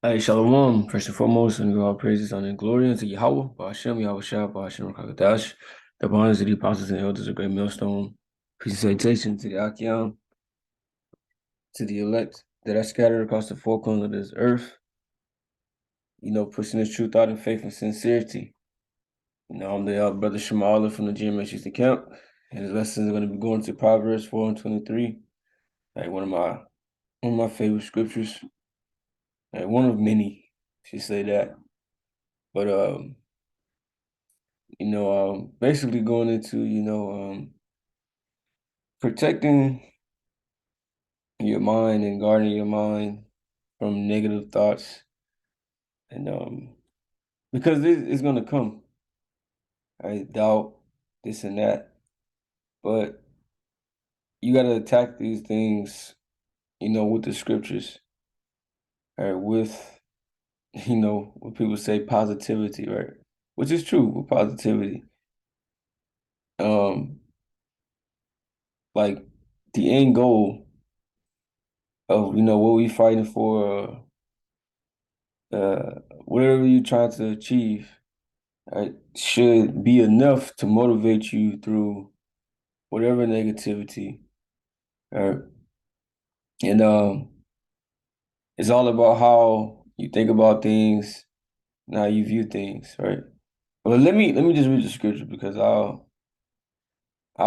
Hey, Shalom. First and foremost, and give all praises, honor, and glory unto Yahweh, Ba'ashem, Yahweh Shah, Ba'ashem, Rakakadash, the bonds of the apostles and elders of Great Millstone. Peace and salutation to the Akim, to the elect that are scattered across the four corners of this earth, pushing this truth out in faith and sincerity. I'm the brother Shemala from the GMS camp, and his lessons are going to be going to Proverbs 4 and 23. Like one of my favorite scriptures. Like one of many, should say that. But basically going into, protecting your mind and guarding your mind from negative thoughts. And because it's gonna come, right? Doubt, this and that. But you gotta attack these things, with the scriptures, right? With, what people say positivity, right? Which is true with positivity. Um, like the end goal of, what we fighting for, whatever you're trying to achieve, right, should be enough to motivate you through whatever negativity, right? And it's all about how you think about things and how you view things, right? Well, let me just read the scripture because I'll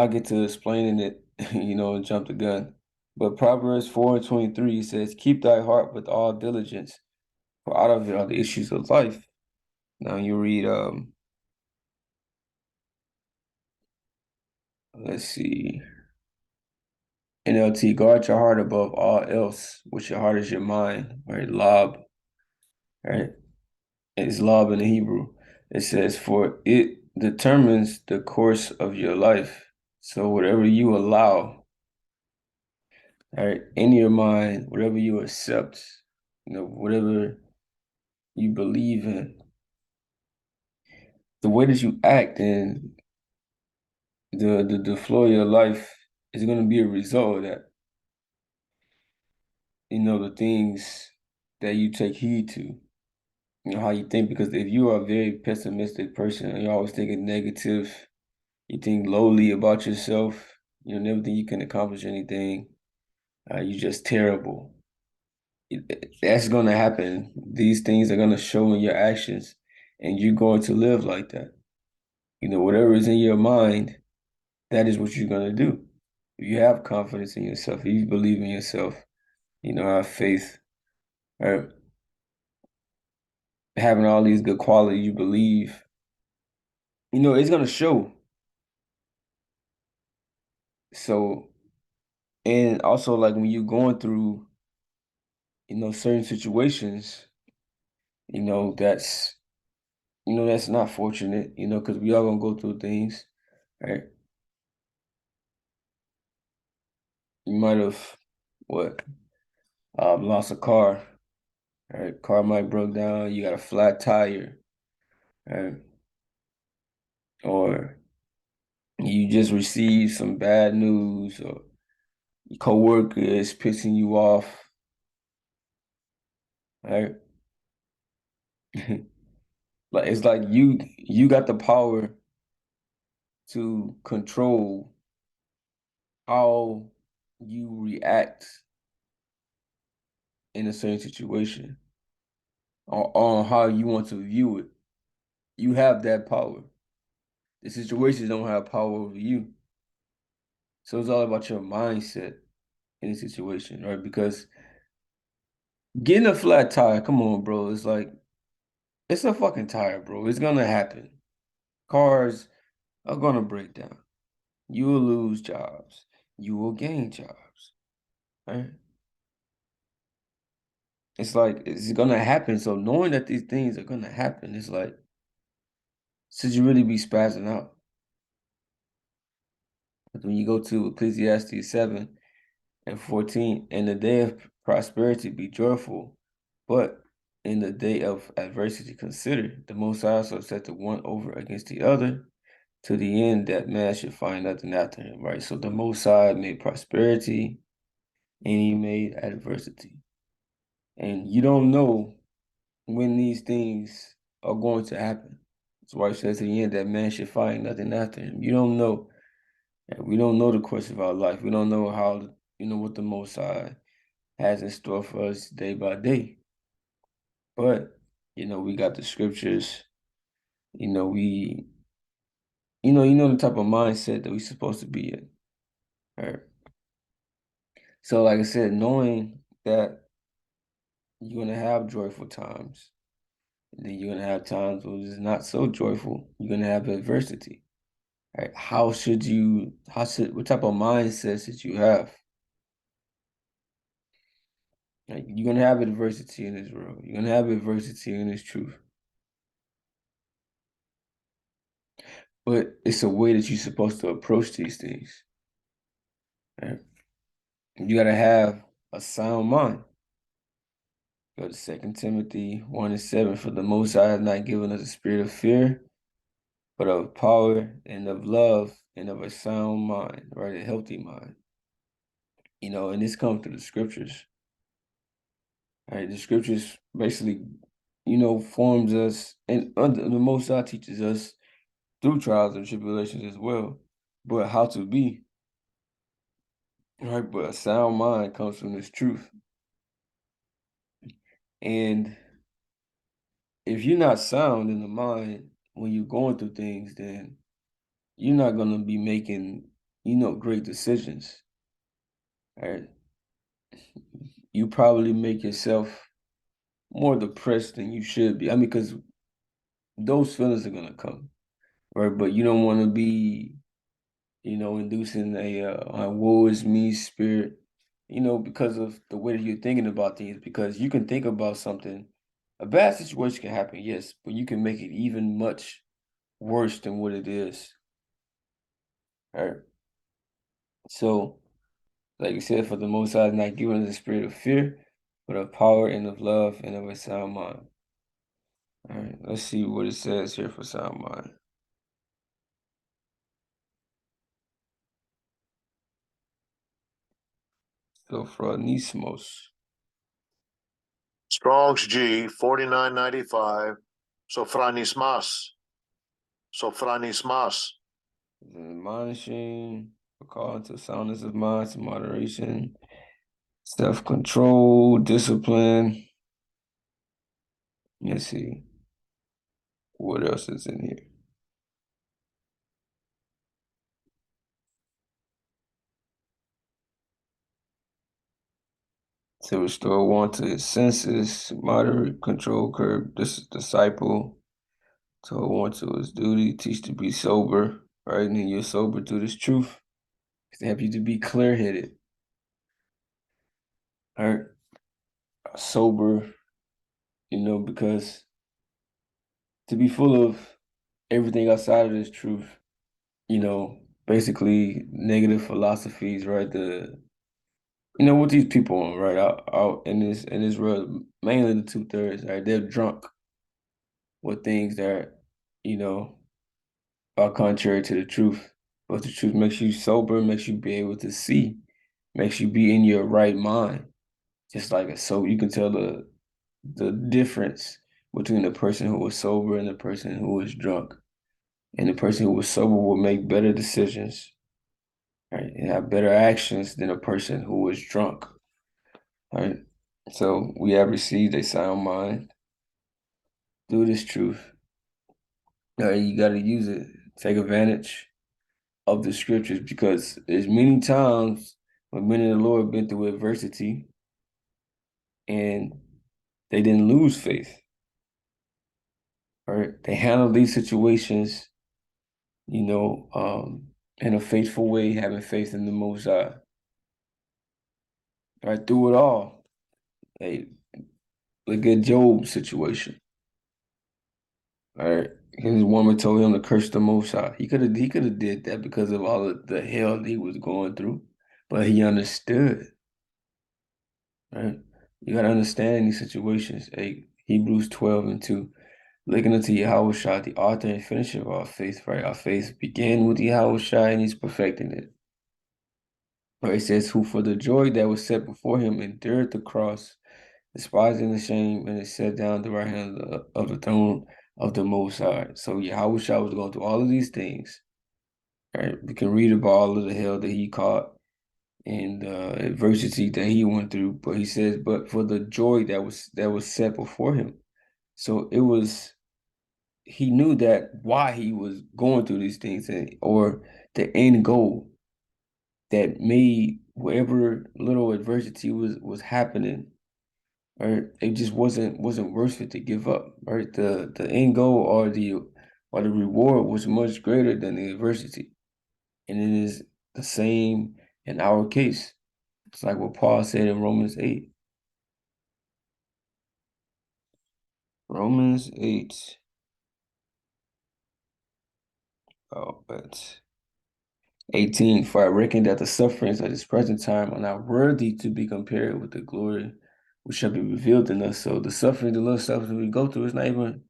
get to explaining it, and jump the gun. But Proverbs 4 and 23 says, "Keep thy heart with all diligence, for out of it are the issues of life." Now you read let's see. NLT, guard your heart above all else, which your heart is your mind, right? Lob, right? It's lob in the Hebrew. It says, for it determines the course of your life. So whatever you allow, right, in your mind, whatever you accept, whatever you believe in, the way that you act and the flow of your life is going to be a result of that. The things that you take heed to. How you think, because if you are a very pessimistic person and you're always thinking negative, you think lowly about yourself, you never think you can accomplish anything, you're just terrible. That's going to happen. These things are going to show in your actions, and you're going to live like that. Whatever is in your mind, that is what you're going to do. If you have confidence in yourself, if you believe in yourself, have faith, right? Having all these good qualities you believe, it's going to show. So, and also like when you're going through, certain situations, you know, that's, that's not fortunate, because we all gonna go through things, right? You might have, what, lost a car, right? Car might broke down, you got a flat tire, right? Or you just received some bad news, or your coworker is pissing you off, right? Like it's like you got the power to control how you react in a certain situation, or on how you want to view it. You have that power. The situations don't have power over you. So it's all about your mindset in a situation, right? Because getting a flat tire, come on, bro. It's like, it's a fucking tire, bro. It's gonna happen. Cars are gonna break down. You will lose jobs. You will gain jobs, right? It's like, it's gonna happen. So knowing that these things are gonna happen, it's like, should you really be spazzing out? When you go to Ecclesiastes 7 and 14, in the day of prosperity be joyful, but in the day of adversity consider. The Most High also set the one over against the other, to the end that man should find nothing after him, right? So the Most High made prosperity and he made adversity. And you don't know when these things are going to happen. That's why it says at the end that man should find nothing after him. You don't know. We don't know the course of our life. We don't know how, what the Most High has in store for us day by day. But, we got the scriptures. You know, we, the type of mindset that we're supposed to be in. Right. So, like I said, knowing that you're gonna have joyful times, and then you're gonna have times where it's not so joyful. You're gonna have adversity. Right? What type of mindset should you have? Like, you're gonna have adversity in this world. You're gonna have adversity in this truth. But it's a way that you're supposed to approach these things. Right? You gotta have a sound mind. Go to 2 Timothy 1:7. For the Most High has not given us a spirit of fear, but of power and of love and of a sound mind, right? A healthy mind. And this comes through the scriptures. Right? The scriptures basically, forms us, and the Most High teaches us through trials and tribulations as well, but how to be, right? But a sound mind comes from this truth. And if you're not sound in the mind when you're going through things, then you're not going to be making, great decisions, right? You probably make yourself more depressed than you should be. I mean, because those feelings are going to come, right? But you don't want to be, inducing a woe is me spirit, because of the way that you're thinking about things. Because you can think about something, a bad situation can happen, yes, but you can make it even much worse than what it is, right? So, like you said, for the Most High is not giving us a spirit of fear, but of power and of love and of a sound mind. All right, let's see what it says here for sound mind. Sophronismos. Strong's G 4995. Sophronismas. Sophronismas. Admonishing, calling to soundness of mind, to moderation, self-control, discipline. Let's see. What else is in here? To restore one to his senses, moderate, control, curb, disciple, to hold one to his duty, teach to be sober, right? And then you're sober to this truth. To help you to be clear-headed. All right. Sober, because to be full of everything outside of this truth, basically negative philosophies, right? What these people on, right? Out in this world, mainly the 2/3, right? They're drunk with things that, you know, are contrary to the truth. But the truth makes you sober, makes you be able to see, makes you be in your right mind. Just like so you can tell the difference between the person who was sober and the person who was drunk. And the person who was sober will make better decisions, right? And have better actions than a person who was drunk. Right? So we have received a sound mind through this truth. You got to use it, take advantage of the scriptures, because there's many times when men in the Lord been through adversity and they didn't lose faith. Right? They handled these situations, in a faithful way, having faith in the Most High. Right? Through it all. Hey, look at Job's situation. All right. His woman told him to curse the Most High. He could have did that because of all of the hell he was going through, but he understood. Right? You gotta understand these situations. Hey, Hebrews 12:2. Looking unto Yahweh, the author and finisher of our faith, right? Our faith began with Yahweh and he's perfecting it. Right? It says, who for the joy that was set before him endured the cross, despising the shame, and is set down at the right hand of the throne of the Most High. So Yahushua was going through all of these things. Right? We can read about all of the hell that he caught and adversity that he went through, but he says, but for the joy that was set before him. So it was he knew that why he was going through these things or the end goal that made whatever little adversity was happening, right? It just wasn't worth it to give up, right? The end goal or the reward was much greater than the adversity. And it is the same in our case. It's like what Paul said in Romans 8. Romans 8. Oh, but 18, for I reckon that the sufferings of this present time are not worthy to be compared with the glory which shall be revealed in us. So the suffering, the little suffering we go through, it's not even,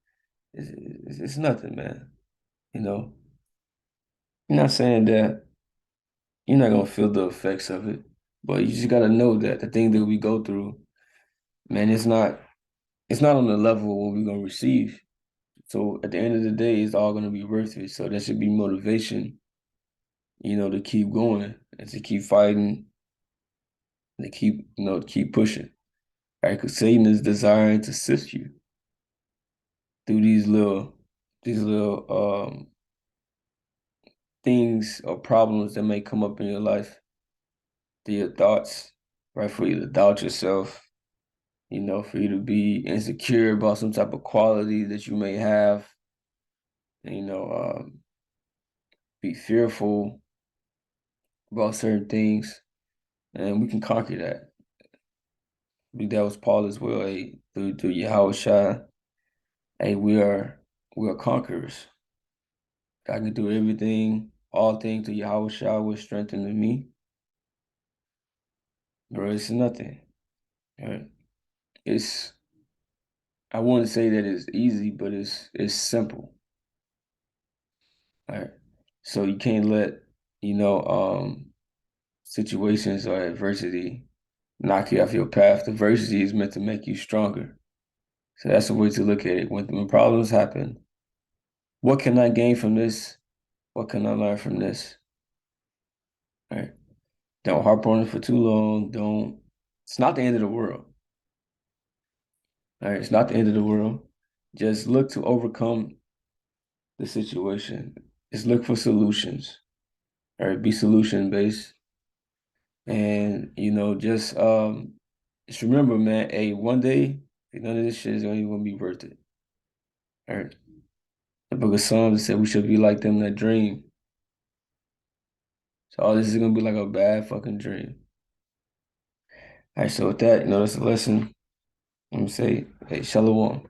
it's nothing, man. You know, you're not saying that you're not gonna feel the effects of it, but you just gotta know that the thing that we go through, man, it's not on the level what we're gonna receive. So at the end of the day, it's all gonna be worth it. So that should be motivation, to keep going and to keep fighting and to keep pushing. Right? Because Satan is desiring to sift you through these little things or problems that may come up in your life, through your thoughts, right? For you to doubt yourself, for you to be insecure about some type of quality that you may have, and, be fearful about certain things, and we can conquer that. I believe that was Paul as well. Hey, through Yahushua, hey, we are conquerors. I can do everything, all things through Yahushua was strengthening me. Bro, it's nothing. Right? It's I wouldn't say that it's easy, but it's simple. Right? So you can't let, you know, um, situations or adversity knock you off your path. Adversity is meant to make you stronger. So that's a way to look at it. When problems happen, what can I gain from this? What can I learn from this? Right? Don't harp on it for too long. Don't. It's not the end of the world. All right, it's not the end of the world. Just look to overcome the situation. Just look for solutions. All right, be solution based. And just remember, man, hey, one day none of this shit is gonna even be worth it. All right. The book of Psalms said we should be like them that dream. So all this is gonna be like a bad fucking dream. All right, so with that, that's a lesson. I'm gonna say, hey, shalom.